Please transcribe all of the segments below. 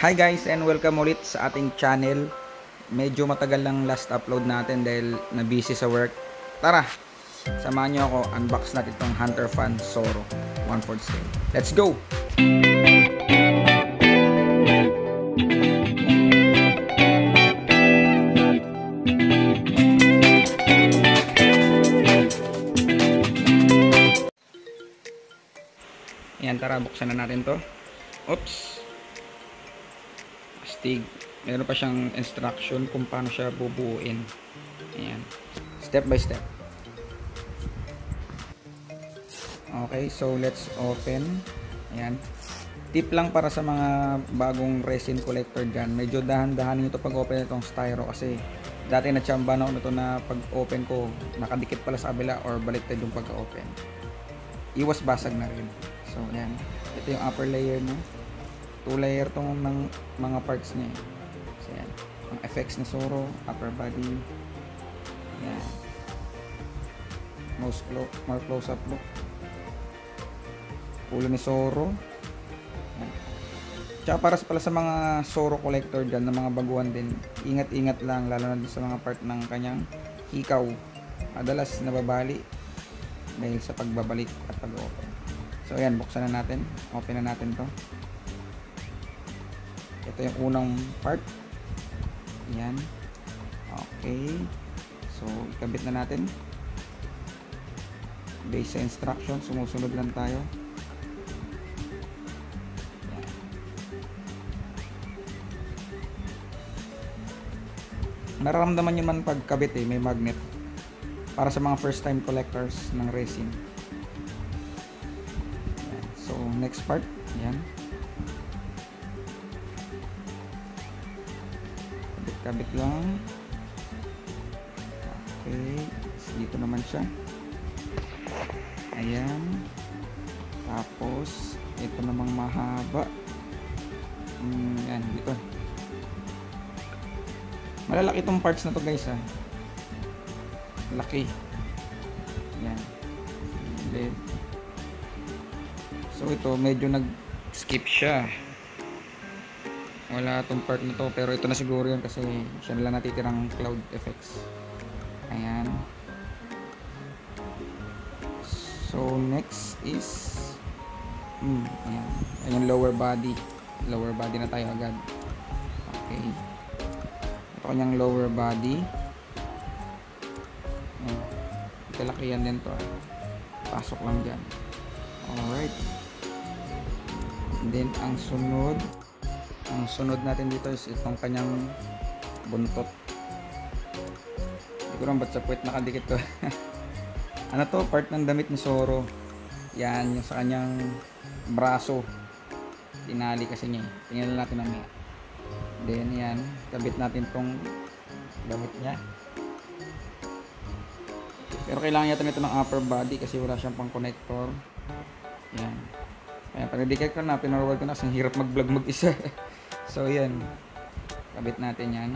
Hi guys and welcome ulit sa ating channel. Medyo matagal lang last upload natin dahil na-busy sa work. Tara, samahan nyo ako, unbox natin itong Hunter Fan Zoro 1/4 scale. Let's go! Ayan, tara, buksan na natin to. Oops! Astig. Meron pa siyang instruction kung paano siya bubuuin. Ayan. Step by step. Okay, so let's open. Ayan. Tip lang para sa mga bagong resin collector dyan. Medyo dahan-dahan nito pag open itong styro kasi dati na-chamba na ako nito na pag open ko nakadikit pala sa kabila or baliktad yung pagka-open. Iwas basag na rin. So, ayan. Ito yung upper layer na. 2 layer tong ng mga parts niya. So, ayan. Ang effects ni Zoro, upper body. Ayan. More close-up look. Ulo ni Zoro. Ayan. Tsaka para pala sa mga Zoro collector dyan, na mga baguhan din, ingat-ingat lang, lalo na sa mga part ng kanyang hikaw. Madalas nababali dahil sa pagbabalik at pag-open. So ayan, buksan na natin. Open na natin to. Ito yung unang part. Ayan. Okay. So ikabit na natin. Base sa instruction, sumusunod lang tayo. Ayan. Nararamdaman nyo man pagkabit may magnet. Para sa mga first time collectors ng resin. Ayan. So next part, ayan. Kabit lang. Okay, so, dito naman siya. Ayan. Tapos ito namang mahaba. Ayan, dito. Malalaki itong parts na to guys ha. Laki. Ayan. Then, so ito medyo nag-skip siya. Wala itong part na to, pero ito na siguro yun kasi siya nila natitirang cloud effects. Ayan. So next is ayan. Ayan yung lower body. Lower body na tayo agad. Okay. Ito kanyang lower body. Kalakihan din to. Pasok lang dyan. Alright. And then ang sunod natin dito is itong kanyang buntot. Hindi ko lang ba't sa puwet nakadikit to. Ano to? Part ng damit ni Zoro. Yan, yung sa kanyang braso. Tinali kasi niya. Tingnan natin mamaya. Then yan, kabit natin tong damit niya. Pero kailangan yata nito ng upper body kasi wala siyang pang connector. Yan. Kaya panidikit ko na, pinorward ko na kasi hirap mag-vlog mag-isa. So yan. Kabit natin yan.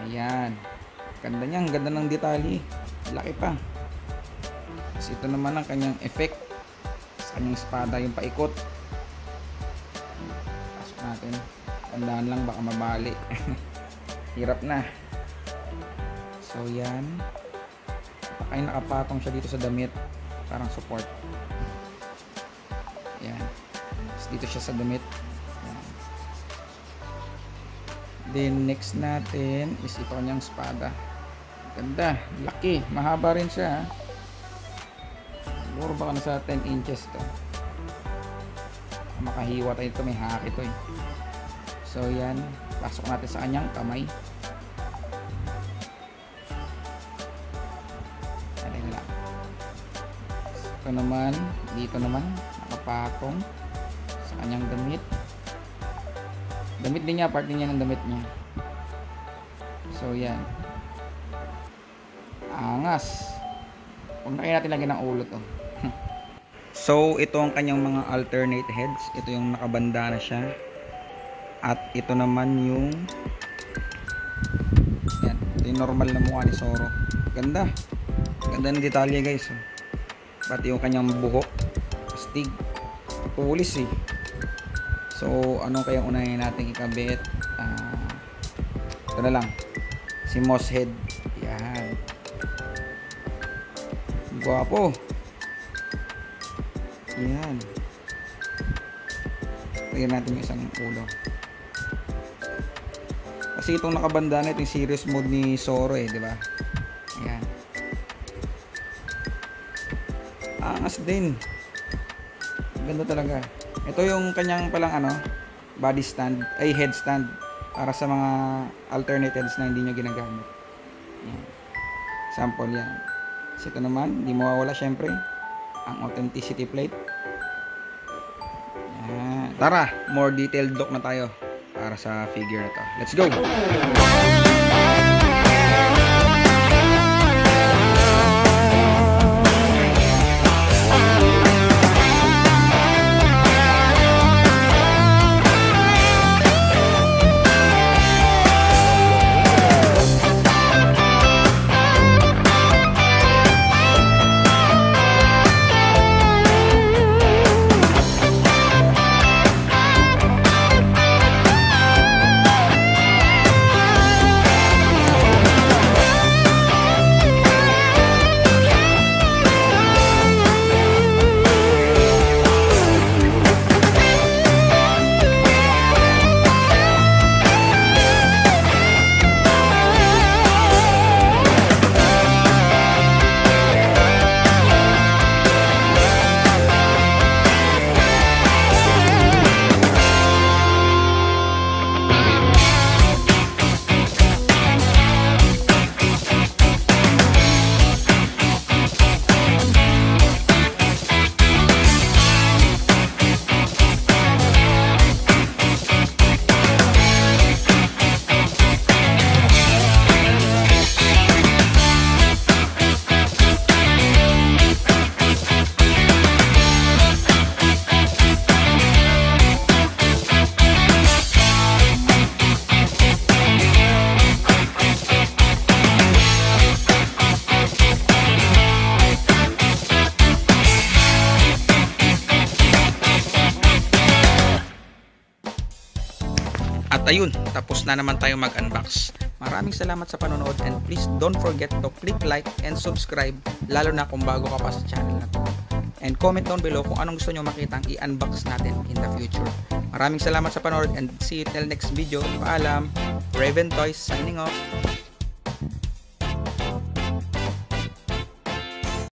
Ayan. Ganda niya, ang ganda ng detalye. Laki pa. Tapos ito naman ang kanyang effect. Sa kanyang espada, yung paikot. Pasok natin. Tandaan lang, baka mabali. Hirap na. So yan. Ay nakapatong siya dito sa damit, parang support. Yan. Tapos dito siya sa damit. Yan. Then next natin is ito kanyang espada. Ganda, laki, mahaba rin siya. Siguro baka nasa 10 inches to. Makahiwa tayo ito, may haki to . So yan, pasok natin sa kanyang kamay. Ito naman, dito naman nakapatong sa kanyang damit. Damit din niya, part din niya ng damit niya. So yan. Angas. Huwag na kayo natin lagyan ng ulo to. So ito ang kanyang mga alternate heads. Ito yung nakabanda na siya. At ito naman yung yan. Ito yung normal na mukha ni Zoro. Ganda. Ganda ng detalye guys. Pati yung kanyang buhok. Astig. Pulis . So, ano kayang unahin natin ikabit? Ito na lang. Si Mosshead. Yan. Guwapo. Yan. Lagyan natin yung isang ulo. Kasi itong nakabanda na, itong serious mode ni Zoro di ba? Ayan. Angas din. Ganda talaga. Ito yung kanyang palang body stand, ay head stand para sa mga alternate heads na hindi nyo ginagamit. Ayan. Sample yan. So ito naman, hindi mawawala syempre ang authenticity plate. Ayan. Tara, more detailed look na tayo para sa figure na to. Let's go! At ayun, tapos na naman tayo mag-unbox. Maraming salamat sa panonood and please don't forget to click like and subscribe, lalo na kung bago ka pa sa channel na to. And comment down below kung anong gusto nyo makitang i-unbox natin in the future. Maraming salamat sa panonood and see you till next video. Paalam, Raven Toys signing off.